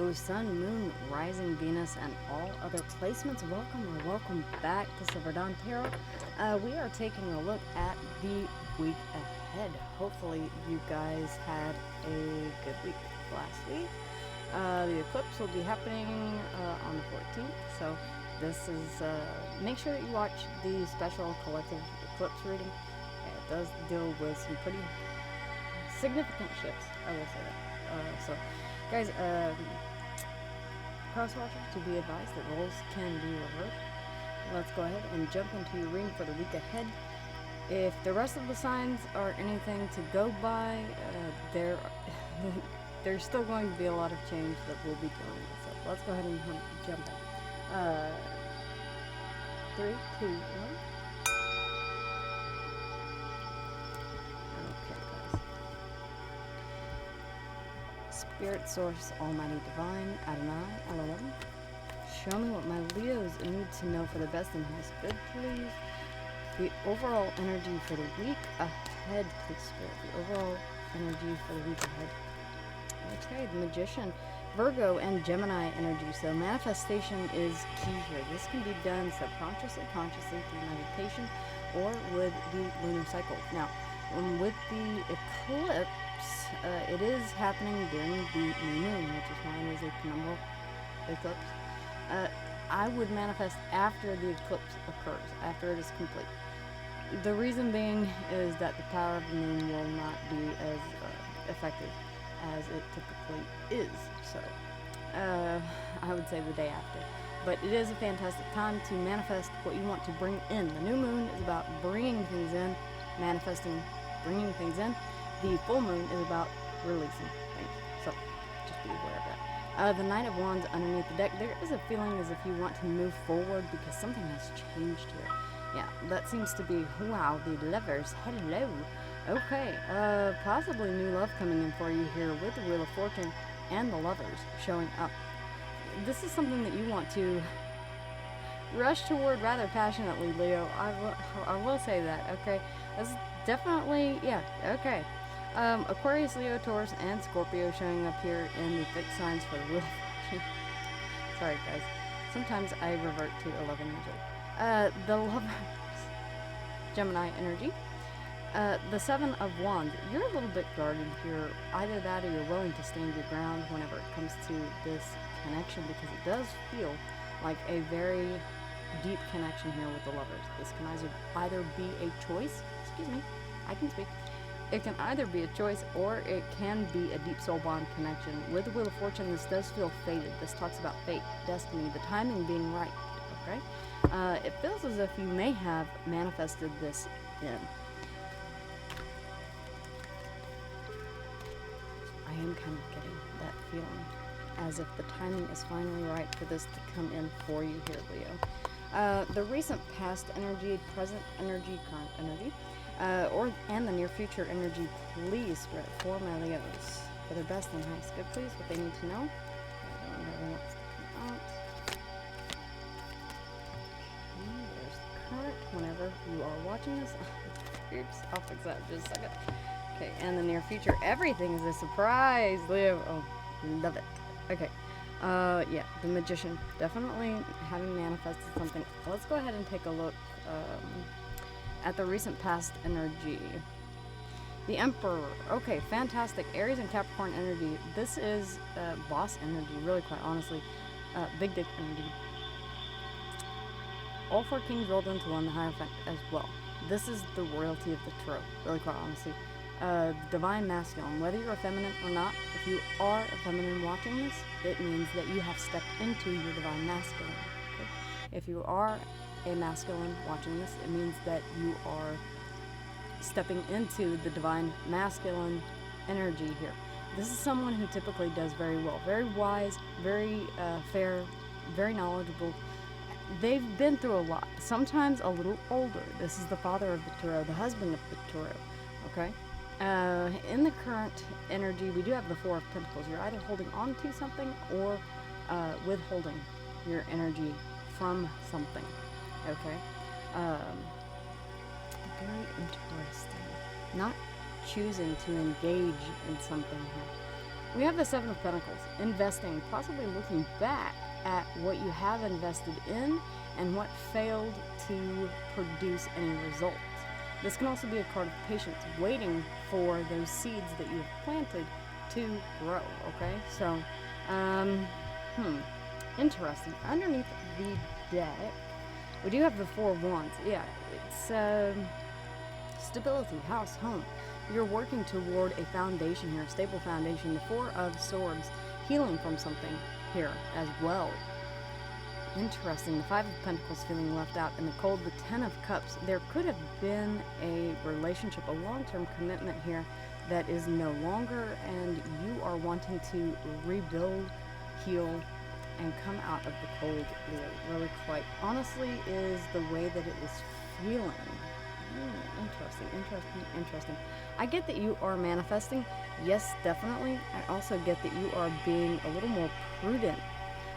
Hello, Sun, Moon, Rising, Venus, and all other placements. Welcome or welcome back to Silver Dawn Tarot. We are taking a look at the week ahead. Hopefully you guys had a good week last week. The eclipse will be happening on the 14th, so this is, make sure that you watch the special collective eclipse reading. It does deal with some pretty significant shifts, I will say that. So guys, cross watchers, to be advised that roles can be reversed. Let's go ahead and jump into your reading for the week ahead. If the rest of the signs are anything to go by, there's still going to be a lot of change that we'll be dealing with. So let's go ahead and jump in. 3, 2, 1. Spirit Source, Almighty Divine, Adonai, Elohim, show me what my Leos need to know for the best and highest good, please. The overall energy for the week ahead, please, Spirit. The overall energy for the week ahead. Okay, the Magician, Virgo, and Gemini energy. So manifestation is key here. This can be done subconsciously, consciously through meditation, or with the lunar cycle. Now, with the eclipse, it is happening during the new moon, which is known as a penumbral eclipse. I would manifest after the eclipse occurs, after it is complete. The reason being is that the power of the moon will not be as effective as it typically is. So, I would say the day after. But it is a fantastic time to manifest what you want to bring in. The new moon is about bringing things in, manifesting, bringing things in. The full moon is about releasing things. So, just be aware of that. The Knight of Wands underneath the deck, there is a feeling as if you want to move forward because something has changed here. Yeah, that seems to be, wow, the Lovers, hello. Okay, possibly new love coming in for you here with the Wheel of Fortune and the Lovers showing up. This is something that you want to rush toward rather passionately, Leo. I will say that, okay? This is definitely, yeah, okay. Aquarius, Leo, Taurus, and Scorpio showing up here in the fixed signs for the Wheel of Fortune. Sorry, guys. Sometimes I revert to 11 years old. The Lovers, Gemini energy. The Seven of Wands. You're a little bit guarded here. Either that or you're willing to stand your ground whenever it comes to this connection, because it does feel like a very deep connection here with the Lovers. This can either be a choice. Excuse me. I can speak. It can either be a choice or it can be a deep soul bond connection. With the Wheel of Fortune, this does feel fated. This talks about fate, destiny, the timing being right, okay? It feels as if you may have manifested this in. I am kind of getting that feeling as if the timing is finally right for this to come in for you here, Leo. The recent past energy, present energy, current energy, and the near future energy, please, Spirit, for my Leos. For their best and highest good, please, what they need to know. There's the current, whenever you are watching this. Oops, I'll fix that in just a second. Okay, and the near future, everything is a surprise, Leo. Oh, love it. Okay, yeah, the Magician, definitely having manifested something. Let's go ahead and take a look at the recent past energy. The Emperor. Okay, fantastic. Aries and Capricorn energy. This is boss energy, really, quite honestly. Big dick energy. All 4 kings rolled into one, the high effect as well. This is the royalty of the tarot, really, quite honestly. Divine masculine. Whether you're a feminine or not, if you are a feminine watching this, it means that you have stepped into your divine masculine. Okay? If you are a masculine watching this, it means that you are stepping into the divine masculine energy here. This is someone who typically does very well, very wise, very fair, very knowledgeable. They've been through a lot, sometimes a little older. This is the father of the tarot, the husband of the tarot, okay? In the current energy, we do have the Four of Pentacles. You're either holding on to something or withholding your energy from something. Okay? Very interesting. Not choosing to engage in something here. We have the Seven of Pentacles, investing, possibly looking back at what you have invested in and what failed to produce any results. This can also be a card of patience, waiting for those seeds that you have planted to grow, okay? So, interesting. Underneath the deck, we do have the Four of Wands. Yeah, it's stability, house, home. You're working toward a foundation here, a stable foundation. The Four of Swords, healing from something here as well. Interesting. The Five of Pentacles, feeling left out in the cold. The Ten of Cups. There could have been a relationship, a long-term commitment here that is no longer, and you are wanting to rebuild, heal, and come out of the cold, Leo. Really, quite honestly, is the way that it is feeling. Interesting. I get that you are manifesting. Yes, definitely. I also get that you are being a little more prudent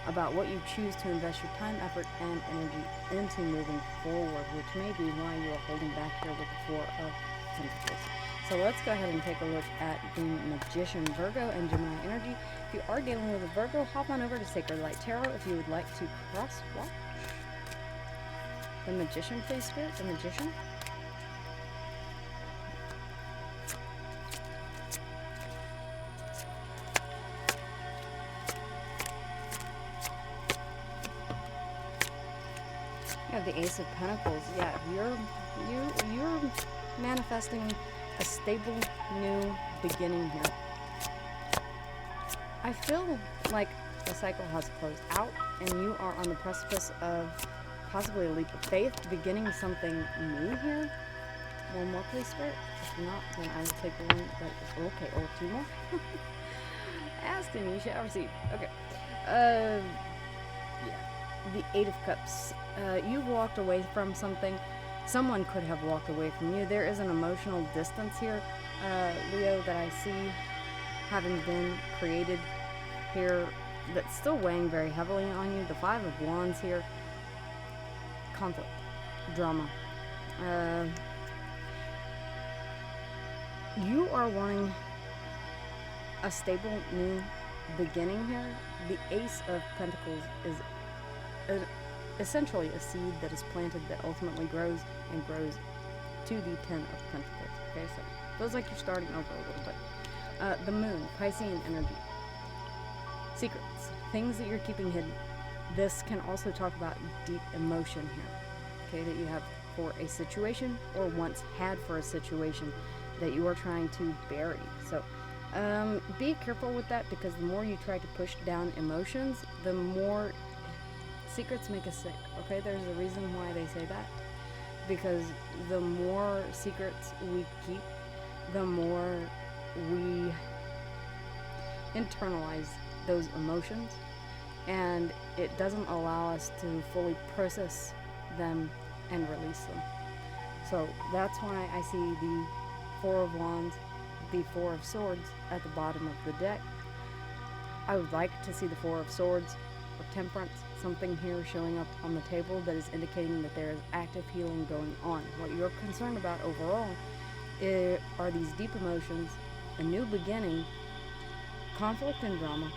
about what you choose to invest your time, effort, and energy into moving forward, which may be why you are holding back here with the Four of Pentacles. So let's go ahead and take a look at the Magician, Virgo, and Gemini energy. If you are dealing with a Virgo, hop on over to Sacred Light Tarot if you would like to cross-watch. The Magician, please, Spirit. The Magician. You have the Ace of Pentacles. Yeah, you're manifesting a stable new beginning here. I feel like the cycle has closed out and you are on the precipice of possibly a leap of faith, beginning something new here. One more, please, Spirit. If not, then I will take the one that is okay. Or two more. Ask and you shall receive. Okay. Yeah. The Eight of Cups. You've walked away from something. Someone could have walked away from you. There is an emotional distance here, Leo, that I see having been created here that's still weighing very heavily on you. The Five of Wands here. Conflict. Drama. You are wanting a stable new beginning here. The Ace of Pentacles is essentially a seed that is planted that ultimately grows and grows to the Ten of Pentacles. Okay, so feels like you're starting over a little bit. The Moon, Piscean energy. Secrets, things that you're keeping hidden. This can also talk about deep emotion here, okay, that you have for a situation or once had for a situation that you are trying to bury. So be careful with that, because the more you try to push down emotions, the more secrets make us sick, okay? There's a reason why they say that, because the more secrets we keep, the more we internalize those emotions, and it doesn't allow us to fully process them and release them. So that's why I see the Four of Wands, the Four of Swords at the bottom of the deck. I would like to see the Four of Swords or Temperance, something here showing up on the table that is indicating that there is active healing going on. What you're concerned about overall are these deep emotions, a new beginning, conflict and drama,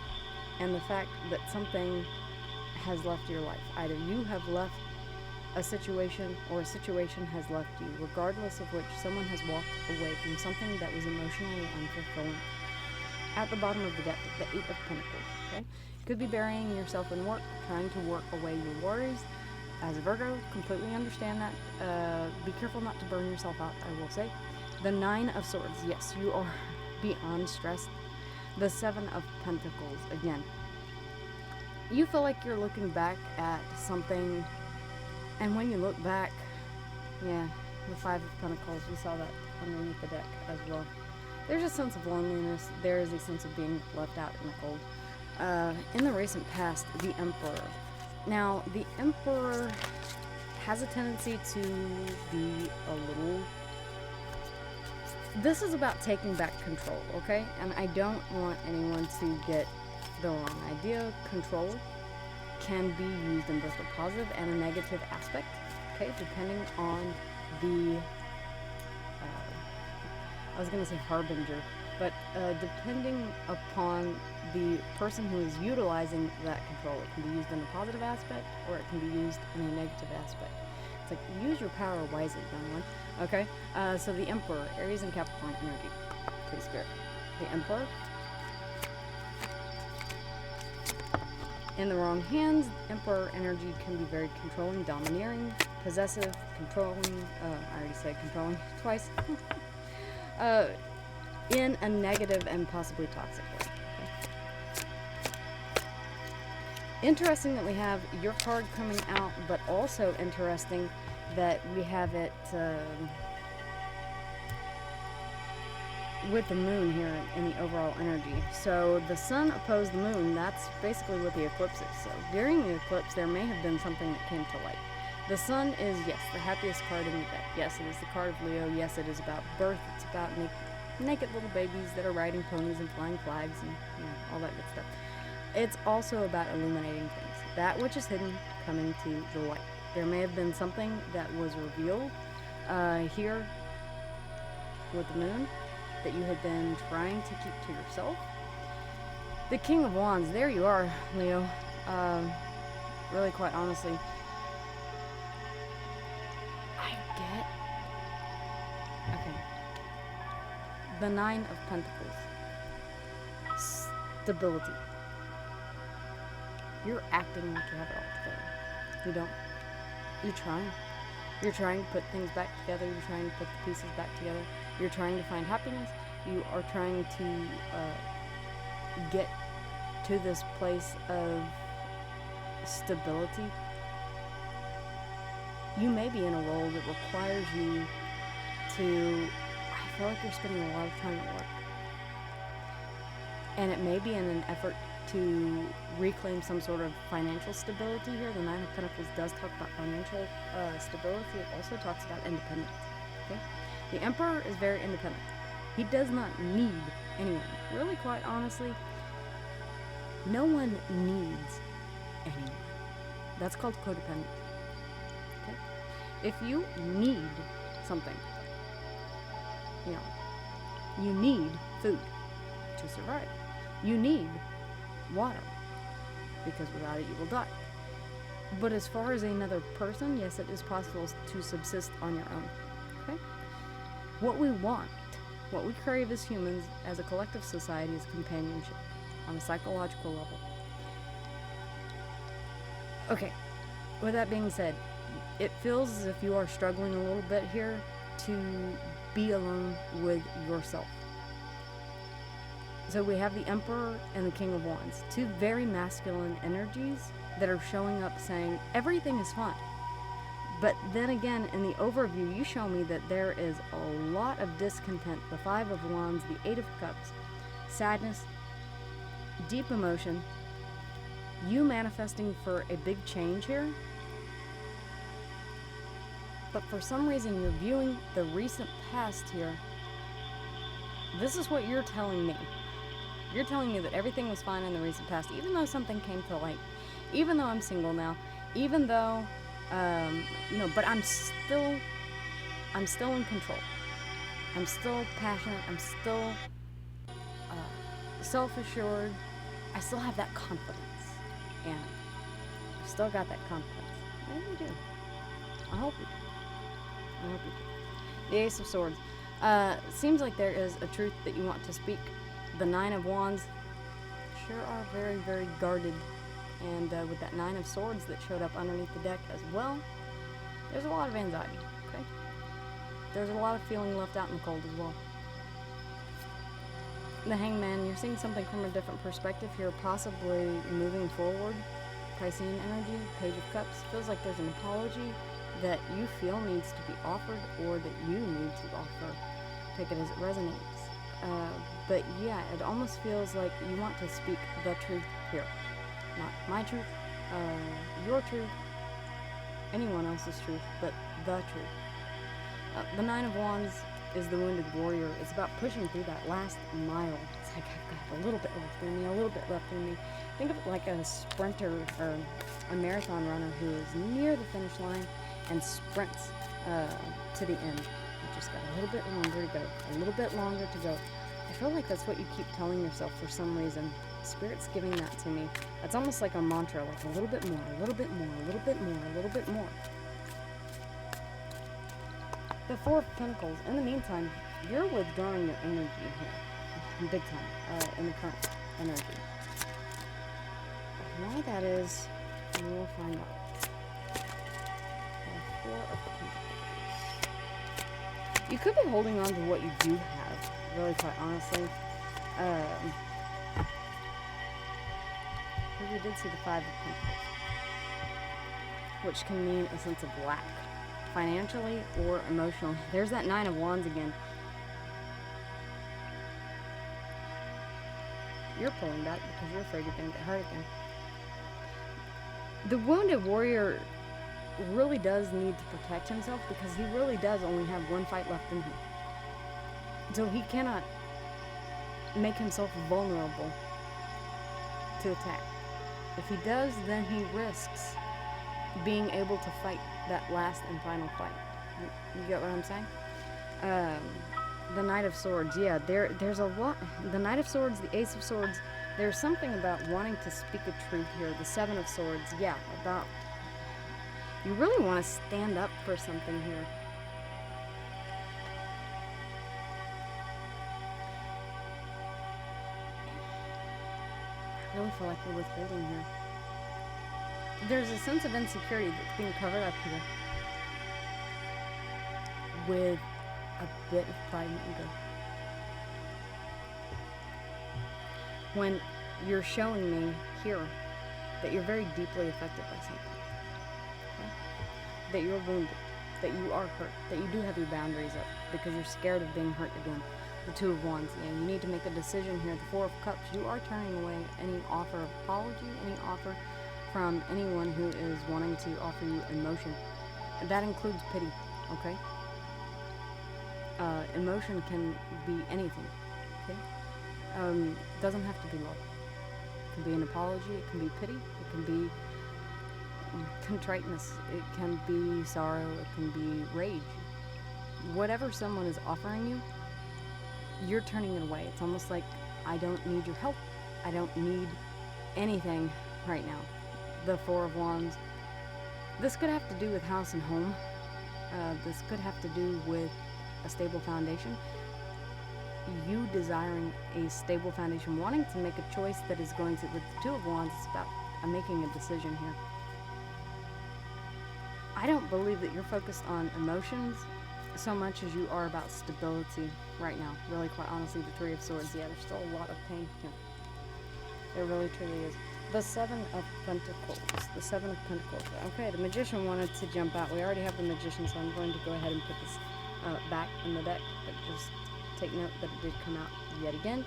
and the fact that something has left your life. Either you have left a situation or a situation has left you. Regardless of which, someone has walked away from something that was emotionally unfulfilling. At the bottom of the deck, the Eight of Pentacles, okay? Could be burying yourself in work, trying to work away your worries. As a Virgo, completely understand that. Be careful not to burn yourself out, I will say. The Nine of Swords, yes, you are beyond stressed. The Seven of Pentacles, again. You feel like you're looking back at something, and when you look back, yeah, the Five of Pentacles, we saw that underneath the deck as well. There's a sense of loneliness. There is a sense of being left out in the cold. In the recent past, the Emperor. Now, the Emperor has a tendency to be a little... This is about taking back control, okay? And I don't want anyone to get the wrong idea. Control can be used in both a positive and a negative aspect, okay? Depending on the... I was going to say harbinger, But depending upon the person who is utilizing that control, it can be used in a positive aspect or it can be used in a negative aspect. It's like, use your power wisely, young one. Okay, so the Emperor, Aries and Capricorn energy. Please, Spirit. The Emperor. In the wrong hands, Emperor energy can be very controlling, domineering, possessive, controlling. I already said controlling twice. In a negative and possibly toxic way. Okay. Interesting that we have your card coming out, but also interesting that we have it with the moon here in the overall energy. So the sun opposed the moon, that's basically what the eclipse is. So during the eclipse, there may have been something that came to light. The sun is, yes, the happiest card in the deck. Yes, it is the card of Leo. Yes, it is about birth. It's about naked little babies that are riding ponies and flying flags and all that good stuff. It's also about illuminating things. That which is hidden coming to the light. There may have been something that was revealed here with the moon that you had been trying to keep to yourself. The King of Wands, there you are, Leo. Really, quite honestly, I get... Okay. The Nine of Pentacles. Stability. You're acting like you have it all together. You don't. You're trying. You're trying to put things back together. You're trying to put the pieces back together. You're trying to find happiness. You are trying to get to this place of stability. You may be in a role that requires you to... I feel like you're spending a lot of time at work. And it may be in an effort to reclaim some sort of financial stability here. The Nine of Pentacles does talk about financial stability. It also talks about independence. Okay? The Emperor is very independent. He does not need anyone. Really, quite honestly, no one needs anyone. That's called codependent. Okay? If you need something, you need food to survive. You need water, because without it you will die. But as far as another person, yes, it is possible to subsist on your own. Okay? What we want, what we crave as humans, as a collective society, is companionship on a psychological level. Okay, with that being said, it feels as if you are struggling a little bit here to be alone with yourself. So we have the Emperor and the King of Wands, two very masculine energies that are showing up saying everything is fine. But then again, in the overview, you show me that there is a lot of discontent. The Five of Wands, the Eight of Cups, sadness, deep emotion, you manifesting for a big change here. But for some reason, you're viewing the recent past here. This is what you're telling me. You're telling me that everything was fine in the recent past, even though something came to light, even though I'm single now, even though, but I'm still in control. I'm still passionate. I'm still self-assured. I still have that confidence. And I've still got that confidence. Maybe you do. I hope you do. I hope you do. The Ace of Swords. Seems like there is a truth that you want to speak. The Nine of Wands sure are very, very guarded. And with that Nine of Swords that showed up underneath the deck as well, there's a lot of anxiety, okay? There's a lot of feeling left out in the cold as well. The Hangman, you're seeing something from a different perspective here, possibly moving forward. Piscean energy, Page of Cups, feels like there's an apology that you feel needs to be offered or that you need to offer. Take it as it resonates. But yeah, it almost feels like you want to speak the truth here. Not my truth, your truth, anyone else's truth, but the truth. The Nine of Wands is the wounded warrior. It's about pushing through that last mile. It's like, I've got a little bit left in me, a little bit left in me. Think of it like a sprinter or a marathon runner who is near the finish line and sprints to the end. You just got a little bit longer to go, a little bit longer to go. I feel like that's what you keep telling yourself for some reason. Spirit's giving that to me. It's almost like a mantra, like a little bit more, a little bit more, a little bit more, a little bit more. The Four of Pentacles. In the meantime, you're withdrawing your energy here. Big time. In the current energy. Why that is, we will find out. The Four of Pentacles. You could be holding on to what you do have, really quite honestly. We did see the Five of Pentacles, which can mean a sense of lack, financially or emotionally. There's that Nine of Wands again. You're pulling back because you're afraid you're going to get hurt again. The wounded warrior really does need to protect himself because he really does only have one fight left in him. So he cannot make himself vulnerable to attack. If he does, then he risks being able to fight that last and final fight. You get what I'm saying? The Knight of Swords, yeah, there's a lot. The Knight of Swords, the Ace of Swords, there's something about wanting to speak a truth here. The Seven of Swords, yeah, about you really want to stand up for something here. I really feel like we're withholding here. There's a sense of insecurity that's being covered up here with a bit of pride and ego. When you're showing me here that you're very deeply affected by something, okay? That you're wounded, that you are hurt, that you do have your boundaries up because you're scared of being hurt again. The Two of Wands, yeah, you need to make a decision here. The Four of Cups, you are turning away any offer of apology, any offer from anyone who is wanting to offer you emotion. That includes pity, okay? Emotion can be anything, okay? Doesn't have to be love. It can be an apology, it can be pity, it can be contriteness, it can be sorrow, it can be rage. Whatever someone is offering you, you're turning it away. It's almost like, I don't need your help. I don't need anything right now. The Four of Wands. This could have to do with house and home. This could have to do with a stable foundation. You desiring a stable foundation, wanting to make a choice that is going to, with the Two of Wands, it's about making a decision here. I don't believe that you're focused on emotions so much as you are about stability right now. Really, quite honestly, the Three of Swords, yeah, there's still a lot of pain here. There really, truly is. The Seven of Pentacles. The Seven of Pentacles. Okay, the Magician wanted to jump out. We already have the Magician, so I'm going to go ahead and put this back in the deck, but just take note that it did come out yet again.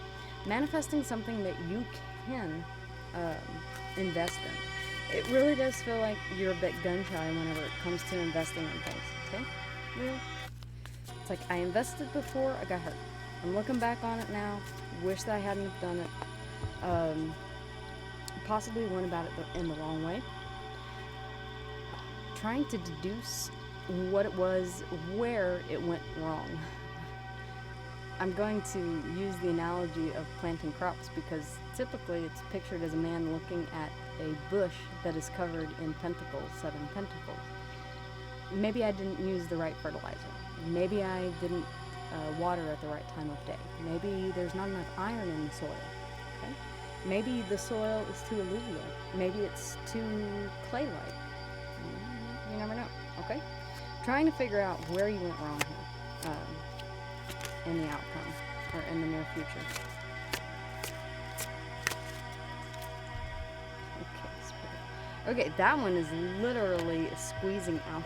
Manifesting something that you can invest in. It really does feel like you're a bit gun-shy whenever it comes to investing in things, okay? Really? It's like, I invested before, I got hurt. I'm looking back on it now, wish that I hadn't have done it. Possibly went about it in the wrong way. Trying to deduce what it was, where it went wrong. I'm going to use the analogy of planting crops because typically it's pictured as a man looking at a bush that is covered in pentacles, 7 pentacles. Maybe I didn't use the right fertilizer. Maybe I didn't water at the right time of day. Maybe there's not enough iron in the soil. Okay? Maybe the soil is too alluvial. Maybe it's too clay-like. You never know. Okay? Trying to figure out where you went wrong here in the outcome or in the near future. Okay, that one is literally squeezing out.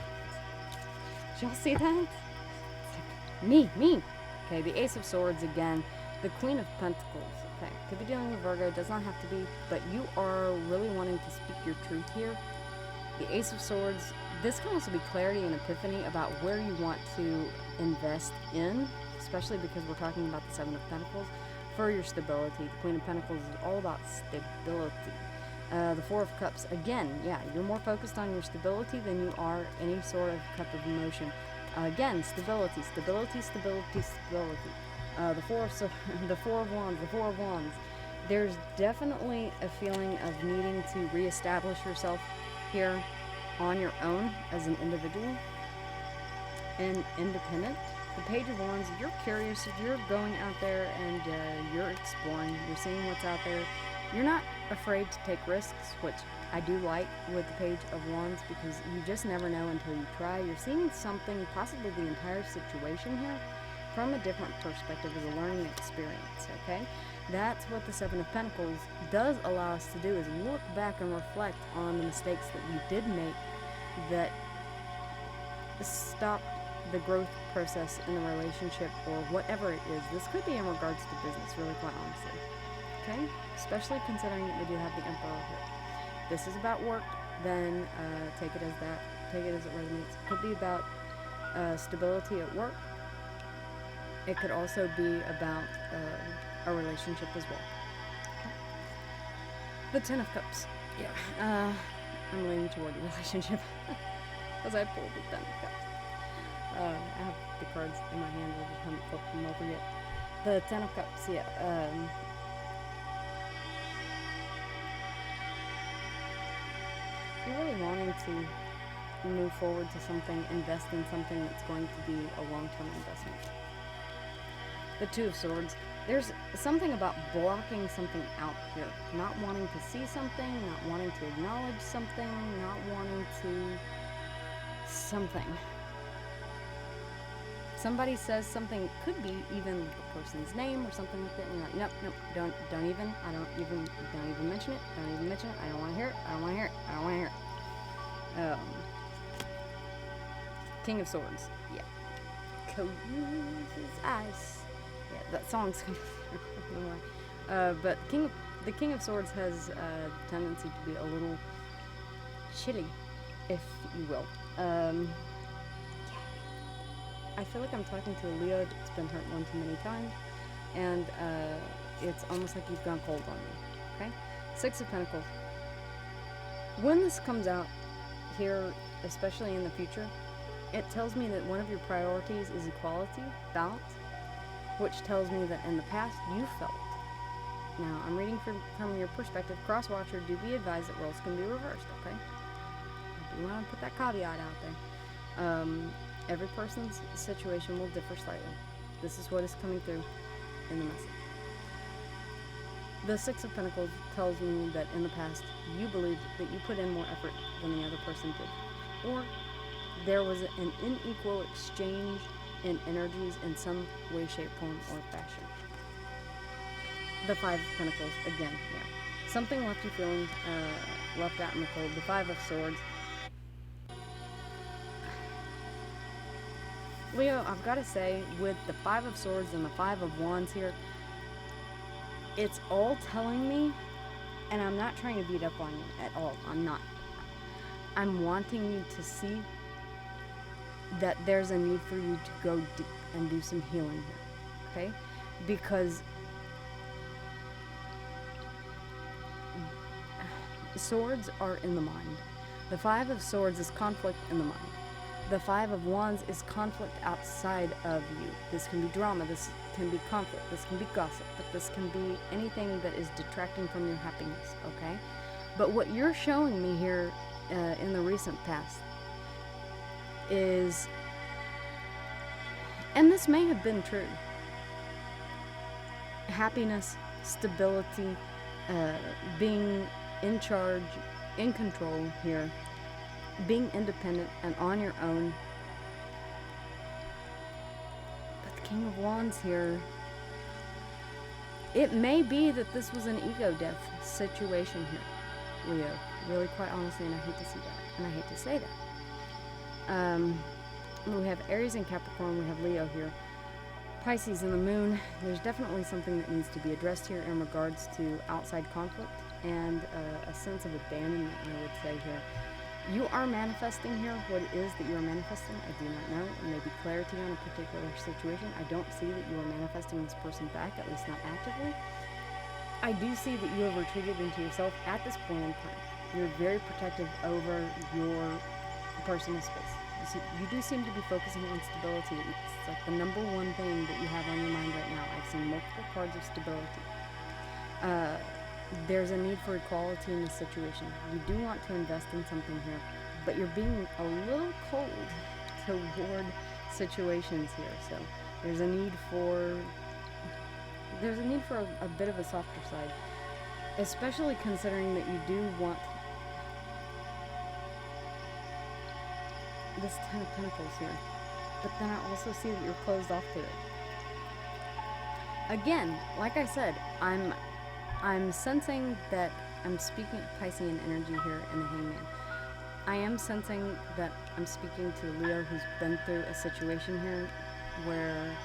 Did y'all see that? It's like, me. Okay, the Ace of Swords again. The Queen of Pentacles. Okay, could be dealing with Virgo. Does not have to be. But you are really wanting to speak your truth here. The Ace of Swords. This can also be clarity and epiphany about where you want to invest in. Especially because we're talking about the Seven of Pentacles. For your stability. The Queen of Pentacles is all about stability. The Four of Cups, again, yeah, you're more focused on your stability than you are any sort of cup of emotion. Again, stability. The Four of Wands, the Four of Wands. There's definitely a feeling of needing to reestablish yourself here on your own as an individual and independent. The Page of Wands, if you're curious, if you're going out there and you're exploring, you're seeing what's out there, you're not afraid to take risks, which I do like with the Page of Wands, because you just never know until you try. You're seeing something, possibly the entire situation here, from a different perspective as a learning experience, okay? That's what the Seven of Pentacles does allow us to do, is look back and reflect on the mistakes that we did make that stopped the growth process in the relationship or whatever it is. This could be in regards to business, really, quite honestly, okay? Especially considering that we do have the Emperor here. This is about work, then take it as that. Take it as it resonates. It could be about stability at work. It could also be about a relationship as well. Okay. The Ten of Cups. Yeah. I'm leaning toward a relationship as I pulled the Ten of Cups. I have the cards in my hand. I just haven't flipped them over yet. The Ten of Cups. Yeah. You're really wanting to move forward to something, invest in something that's going to be a long-term investment. The Two of Swords. There's something about blocking something out here. Not wanting to see something, not wanting to acknowledge something, not wanting to something. Somebody says something, could be even the person's name or something like that, and you're like, nope, don't even mention it, I don't want to hear it, I don't want to hear it. King of Swords, yeah. Close his eyes. Yeah, that song's gonna I don't know why. But the King of Swords has a tendency to be a little chilly, if you will. I feel like I'm talking to a Leo that's been hurt one too many times, and it's almost like you've gone cold on me, okay? Six of Pentacles. When this comes out here, especially in the future, it tells me that one of your priorities is equality, balance, which tells me that in the past you felt. Now, I'm reading from your perspective. Cross-watcher, do be advised that roles can be reversed, okay? I do want to put that caveat out there. Every person's situation will differ slightly. This is what is coming through in the message. The Six of Pentacles tells me that in the past you believed that you put in more effort than the other person did. Or there was an unequal exchange in energies in some way, shape, form, or fashion. The Five of Pentacles, again, yeah. Something left you feeling left out in the cold. The Five of Swords. Leo, I've got to say, with the Five of Swords and the Five of Wands here, it's all telling me, and I'm not trying to beat up on you at all. I'm not. I'm wanting you to see that there's a need for you to go deep and do some healing here, okay? Because swords are in the mind. The Five of Swords is conflict in the mind. The Five of Wands is conflict outside of you. This can be drama, this can be conflict, this can be gossip, but this can be anything that is detracting from your happiness, okay? But what you're showing me here in the recent past is, and this may have been true, happiness, stability, being in charge, in control here, being independent and on your own. But the King of Wands here, it may be that this was an ego death situation here, Leo. Really, quite honestly, and I hate to see that, and I hate to say that. We have Aries and Capricorn, we have Leo here. Pisces and the Moon, there's definitely something that needs to be addressed here in regards to outside conflict and a sense of abandonment, I would say here. You are manifesting here what it is that you are manifesting. I do not know. It may be clarity on a particular situation. I don't see that you are manifesting this person back, at least not actively. I do see that you have retreated into yourself at this point in time. You're very protective over your personal space. you do seem to be focusing on stability. It's like the number one thing that you have on your mind right now. I've seen multiple cards of stability. There's a need for equality in this situation. You do want to invest in something here, but you're being a little cold toward situations here. So there's a need for a bit of a softer side, especially considering that you do want this Ten of Pentacles here. But then I also see that you're closed off to it. Again, like I said, I'm sensing that I'm speaking Piscean energy here in the Hangman. I am sensing that I'm speaking to Leo who's been through a situation here where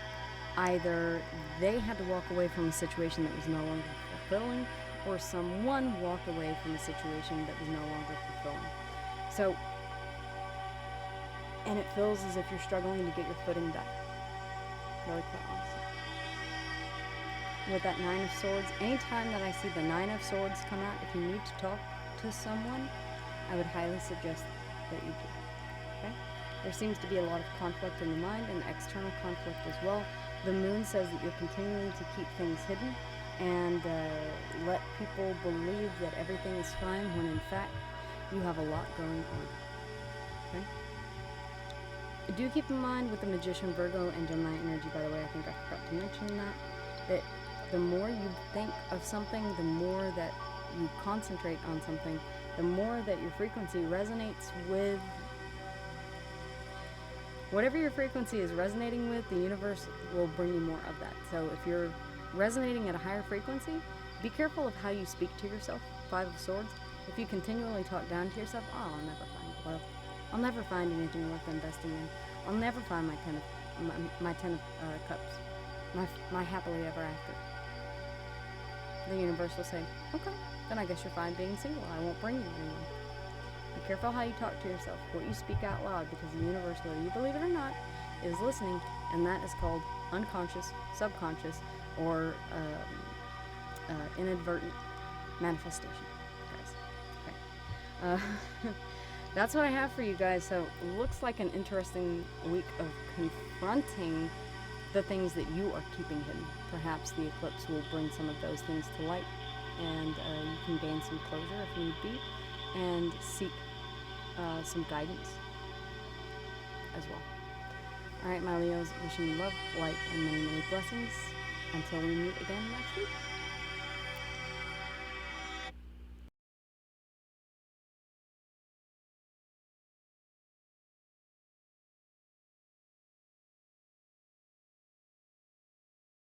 either they had to walk away from a situation that was no longer fulfilling, or someone walked away from a situation that was no longer fulfilling. So, and it feels as if you're struggling to get your footing back. Really quite honestly. With that Nine of Swords, anytime that I see the Nine of Swords come out, if you need to talk to someone, I would highly suggest that you do. Okay? There seems to be a lot of conflict in the mind and external conflict as well. The Moon says that you're continuing to keep things hidden and let people believe that everything is fine when in fact you have a lot going on. Okay? Do keep in mind with the Magician, Virgo, and Gemini energy, by the way, I think I forgot to mention that the more you think of something, the more that you concentrate on something, the more that your frequency resonates with whatever your frequency is resonating with, the universe will bring you more of that. So if you're resonating at a higher frequency, be careful of how you speak to yourself. Five of Swords. If you continually talk down to yourself, oh, I'll never find wealth. I'll never find anything worth investing in. I'll never find my ten of cups. My happily ever after. The universe will say, okay, then I guess you're fine being single. I won't bring you anyone. Be careful how you talk to yourself, what you speak out loud, because the universe, whether you believe it or not, is listening, and that is called unconscious, subconscious, or inadvertent manifestation, guys. Okay. That's what I have for you guys. So it looks like an interesting week of confronting the things that you are keeping hidden. Perhaps the eclipse will bring some of those things to light, and you can gain some closure if need be, and seek some guidance as well. Alright, my Leos, wishing you love, light, and many, many blessings. Until we meet again next week.